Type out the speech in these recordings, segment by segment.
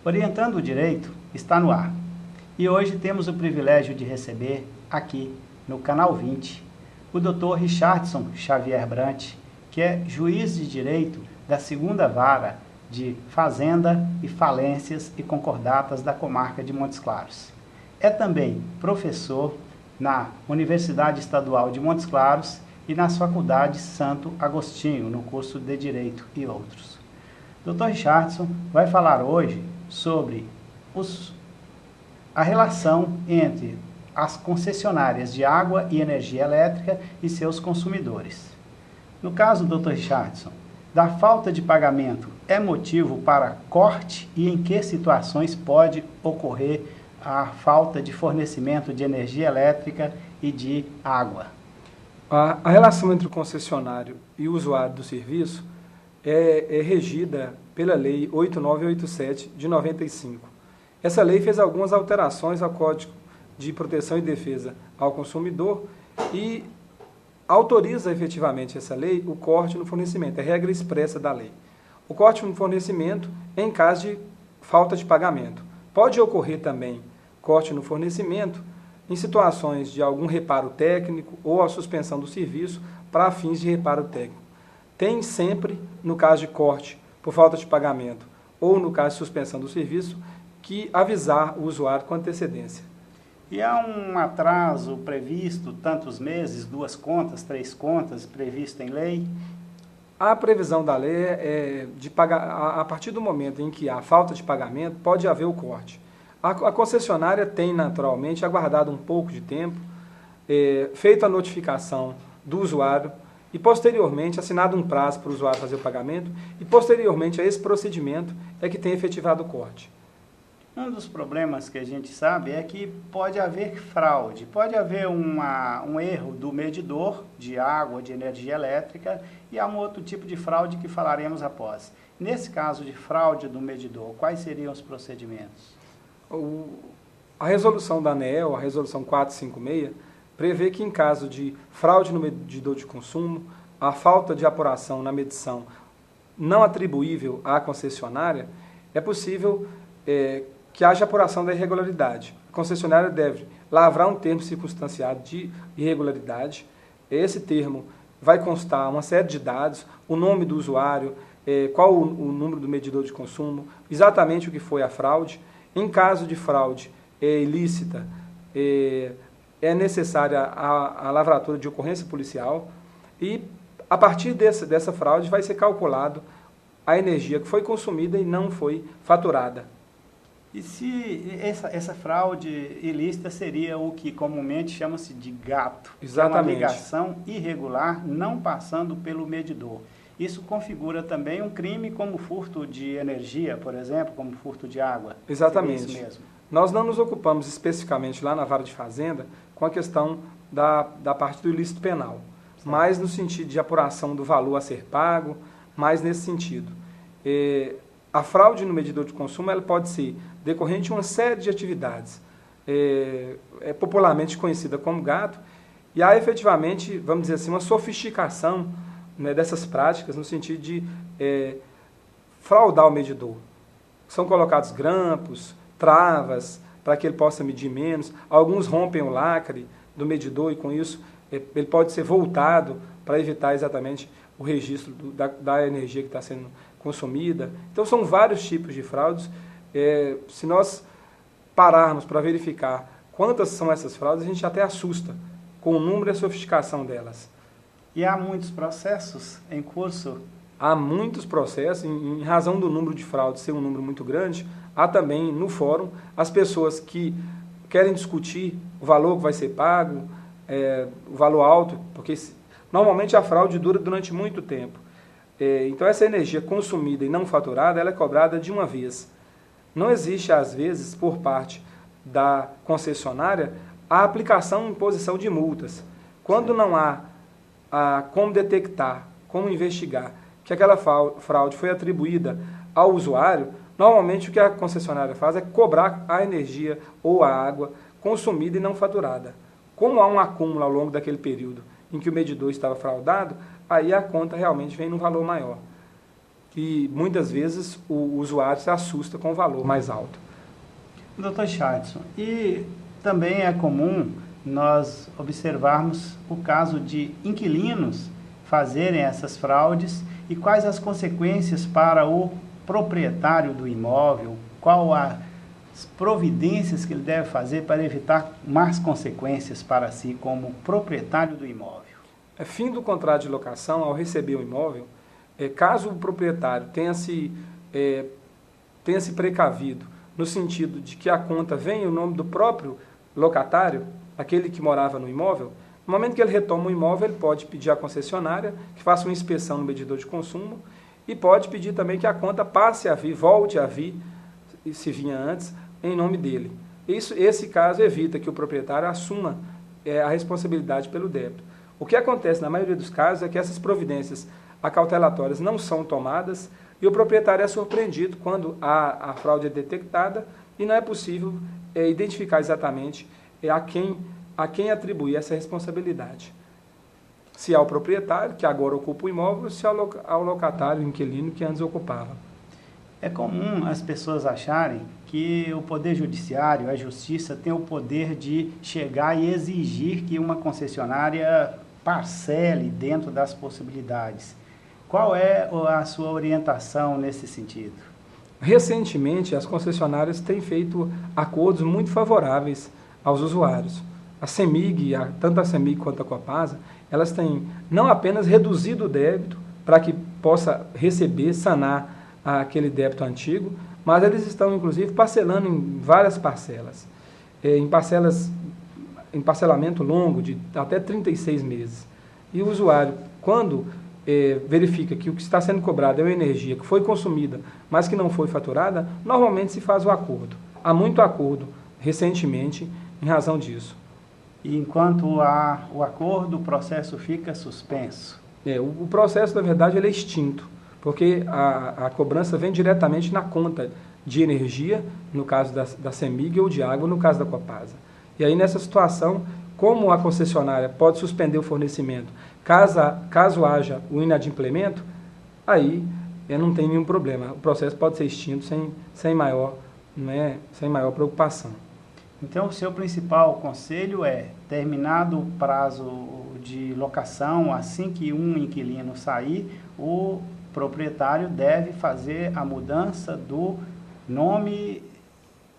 Orientando o Direito está no ar. E hoje temos o privilégio de receber aqui no Canal 20 o Dr. Richardson Xavier Brant, que é juiz de direito da 2ª Vara de Fazenda e Falências e Concordatas da comarca de Montes Claros. É também professor na Universidade Estadual de Montes Claros e nas faculdades Santo Agostinho, no curso de Direito e outros. Dr. Richardson vai falar hoje sobre a relação entre as concessionárias de água e energia elétrica e seus consumidores. No caso, Dr. Richardson, da falta de pagamento é motivo para corte e em que situações pode ocorrer a falta de fornecimento de energia elétrica e de água? A relação entre o concessionário e o usuário do serviço é regida pela Lei 8987 de 95. Essa lei fez algumas alterações ao Código de Proteção e Defesa ao Consumidor e autoriza efetivamente essa lei o corte no fornecimento, é regra expressa da lei. O corte no fornecimento em caso de falta de pagamento. Pode ocorrer também corte no fornecimento em situações de algum reparo técnico ou a suspensão do serviço para fins de reparo técnico. Tem sempre, no caso de corte por falta de pagamento ou no caso de suspensão do serviço, que avisar o usuário com antecedência. E há um atraso previsto, tantos meses, 2 contas, 3 contas, previsto em lei? A previsão da lei é de pagar, a partir do momento em que há falta de pagamento, pode haver o corte. A concessionária tem naturalmente aguardado um pouco de tempo, feito a notificação do usuário e posteriormente assinado um prazo para o usuário fazer o pagamento e posteriormente a esse procedimento é que tem efetivado o corte. Um dos problemas que a gente sabe é que pode haver fraude, pode haver um erro do medidor de água, de energia elétrica, e há um outro tipo de fraude que falaremos após. Nesse caso de fraude do medidor, quais seriam os procedimentos? A resolução da ANEEL, a resolução 456, prevê que em caso de fraude no medidor de consumo, a falta de apuração na medição não atribuível à concessionária, é possível que haja apuração da irregularidade. A concessionária deve lavrar um termo circunstanciado de irregularidade. Esse termo vai constar uma série de dados, o nome do usuário, qual o número do medidor de consumo, exatamente o que foi a fraude. Em caso de fraude ilícita, é necessária a lavratura de ocorrência policial e, a partir dessa fraude, vai ser calculado a energia que foi consumida e não foi faturada. E se essa fraude ilícita seria o que comumente chama-se de gato? Exatamente. Que é uma ligação irregular não passando pelo medidor. Isso configura também um crime como furto de energia, por exemplo, como furto de água? Exatamente. Seria isso mesmo? Nós não nos ocupamos especificamente lá na Vara de Fazenda com a questão da parte do ilícito penal, certo, mais no sentido de apuração do valor a ser pago, mais nesse sentido. A fraude no medidor de consumo ela pode ser decorrente de uma série de atividades, é popularmente conhecida como gato, e há efetivamente, vamos dizer assim, uma sofisticação, né, dessas práticas no sentido de fraudar o medidor. São colocados grampos, travas, para que ele possa medir menos. Alguns rompem o lacre do medidor e, com isso, ele pode ser voltado para evitar exatamente o registro da energia que está sendo consumida. Então, são vários tipos de fraudes. Se nós pararmos para verificar quantas são essas fraudes, a gente até assusta com o número e a sofisticação delas. E há muitos processos em curso? Há muitos processos, em razão do número de fraudes ser um número muito grande. Há também no fórum as pessoas que querem discutir o valor que vai ser pago, o valor alto, porque normalmente a fraude dura durante muito tempo. Então essa energia consumida e não faturada, ela é cobrada de uma vez. Não existe, às vezes, por parte da concessionária, a aplicação e imposição de multas. Quando não há como detectar, como investigar que aquela fraude foi atribuída ao usuário, normalmente o que a concessionária faz é cobrar a energia ou a água consumida e não faturada. Como há um acúmulo ao longo daquele período em que o medidor estava fraudado, aí a conta realmente vem num valor maior. e muitas vezes o usuário se assusta com o valor mais alto. Dr. Richardson, e também é comum nós observarmos o caso de inquilinos fazerem essas fraudes e quais as consequências para o proprietário do imóvel, qual as providências que ele deve fazer para evitar más consequências para si como proprietário do imóvel. Fim do contrato de locação, ao receber o imóvel, caso o proprietário tenha se precavido no sentido de que a conta venha em nome do próprio locatário, aquele que morava no imóvel, no momento que ele retoma o imóvel, ele pode pedir à concessionária que faça uma inspeção no medidor de consumo e pode pedir também que a conta passe a vir, volte a vir, se vinha antes, em nome dele. Esse caso evita que o proprietário assuma a responsabilidade pelo débito. O que acontece na maioria dos casos é que essas providências acautelatórias não são tomadas e o proprietário é surpreendido quando a fraude é detectada e não é possível identificar exatamente a quem atribuir essa responsabilidade. Se ao proprietário, que agora ocupa o imóvel, se ao locatário, inquilino, que antes ocupava. É comum as pessoas acharem que o Poder Judiciário, a Justiça, tem o poder de chegar e exigir que uma concessionária parcele dentro das possibilidades. Qual é a sua orientação nesse sentido? Recentemente, as concessionárias têm feito acordos muito favoráveis aos usuários. A CEMIG, tanto a CEMIG quanto a Copasa, elas têm não apenas reduzido o débito para que possa receber, sanar aquele débito antigo, mas eles estão, inclusive, parcelando em várias parcelas, em parcelamento longo de até 36 meses. E o usuário, quando verifica que o que está sendo cobrado é uma energia que foi consumida, mas que não foi faturada, normalmente se faz o acordo. Há muito acordo, recentemente, em razão disso. E enquanto há o acordo, o processo fica suspenso? O processo, na verdade, ele é extinto, porque a cobrança vem diretamente na conta de energia, no caso da CEMIG, ou de água, no caso da Copasa. E aí, nessa situação, como a concessionária pode suspender o fornecimento, caso haja o inadimplemento, aí não tem nenhum problema. O processo pode ser extinto sem maior preocupação. Então, o seu principal conselho é, terminado o prazo de locação, assim que um inquilino sair, o proprietário deve fazer a mudança do nome,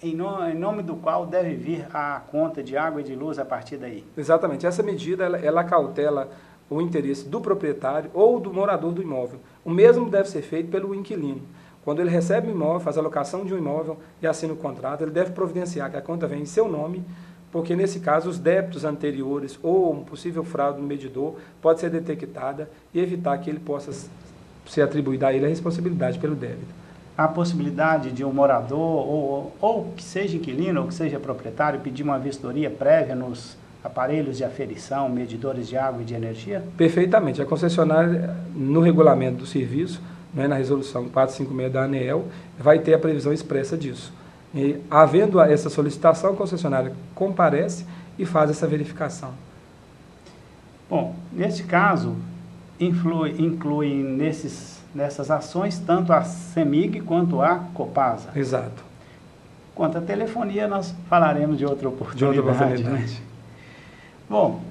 em nome do qual deve vir a conta de água e de luz a partir daí. Exatamente. Essa medida, ela cautela o interesse do proprietário ou do morador do imóvel. O mesmo deve ser feito pelo inquilino. Quando ele recebe o imóvel, faz a locação de um imóvel e assina o contrato, ele deve providenciar que a conta venha em seu nome, porque nesse caso os débitos anteriores ou um possível fraude no medidor pode ser detectada e evitar que ele possa ser atribuída a ele a responsabilidade pelo débito. Há possibilidade de um morador, ou que seja inquilino ou que seja proprietário, pedir uma vistoria prévia nos aparelhos de aferição, medidores de água e de energia? Perfeitamente. A concessionária, no regulamento do serviço, na resolução 456 da ANEEL, vai ter a previsão expressa disso. E, havendo essa solicitação, a concessionária comparece e faz essa verificação. Bom, neste caso, inclui nessas ações tanto a CEMIG quanto a Copasa. Exato. Quanto à telefonia, nós falaremos de outra oportunidade. Né? Bom,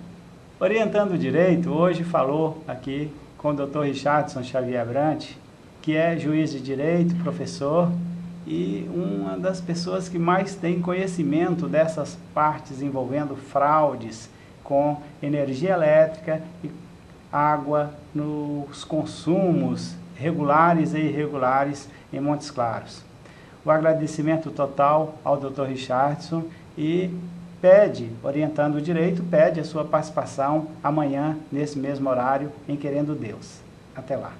orientando o direito, hoje falou aqui com o Dr. Richardson Xavier Brant, que é juiz de direito, professor e uma das pessoas que mais tem conhecimento dessas partes envolvendo fraudes com energia elétrica e água nos consumos regulares e irregulares em Montes Claros. O agradecimento total ao Dr. Richardson e orientando o direito, pede a sua participação amanhã nesse mesmo horário em Querendo Deus. Até lá.